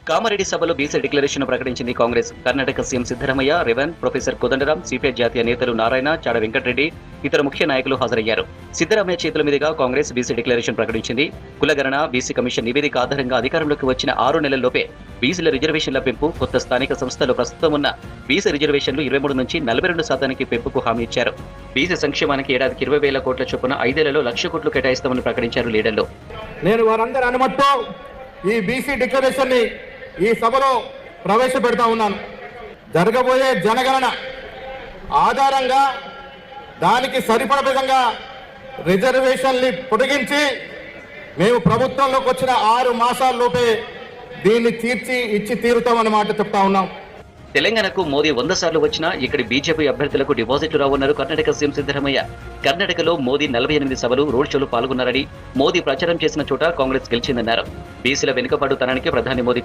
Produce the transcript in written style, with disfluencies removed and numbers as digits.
కామారెడ్డి సభలో BC declaration ప్రకటించింది Congress. Karnataka CM Siddaramaiah, Revanth, professor Kodandaram, CPI జాతీయ నేతలు నారాయణ, చాడ వెంకటరెడ్డి, ఇతర ముఖ్య నాయకులు హాజరయ్యారు. సిద్ధరామయ్య చేతుల మీదుగా కాంగ్రెస్ బీసీ డిక్లరేషన్ ప్రకటించింది. కులగణన, బీసీ కమిషన్ నివేదిక ఆధారంగా అధికారంలోకి వచ్చిన 6 నెలల్లోపే బీసీల రిజర్వేషన్ల పెంపు, కొత్త స్థానిక సంస్థలు ప్రస్తుతం ఉన్న బీసీ రిజర్వేషన్లు 23 నుంచి 42% పెంపుకు హామీ ఇచ్చారు. బీసీ సంక్షేమానికి ఏడాదికి 20,000 కోట్ల చొప్పున 5 ఏళ్లలో 1,00,000 కోట్లు కేటాయిస్తామని ప్రకటించారు లీడర్లు. నేను వారందరి అనుమతితో ఈ బీసీ డిక్లరేషన్ ని ఈ సభలో ప్రవేశపెడతా ఉన్నాను. జరగబోయే జనగణన ఆధారంగా దానికి సరిపడ విధంగా రిజర్వేషన్ని పొడిగించి మేము ప్రభుత్వంలోకి వచ్చిన 6 మాసాల్లోపే దీన్ని ఇచ్చి తీరుతామని మాట చెప్తా ఉన్నాం. తెలంగాణకు మోదీ 100 సార్లు వచ్చినా ఇక్కడి బీజేపీ అభ్యర్థులకు డిపాజిట్లు రావన్నారు కర్ణాటక సీఎం సిద్ధరామయ్య. కర్ణాటకలో మోదీ 48 సభలు, రోడ్ షోలు పాల్గొన్నారని, మోదీ ప్రచారం చేసిన చోట కాంగ్రెస్ గెలిచిందన్నారు. బీసీల వెనుకబాటుతనానికి ప్రధాని మోదీ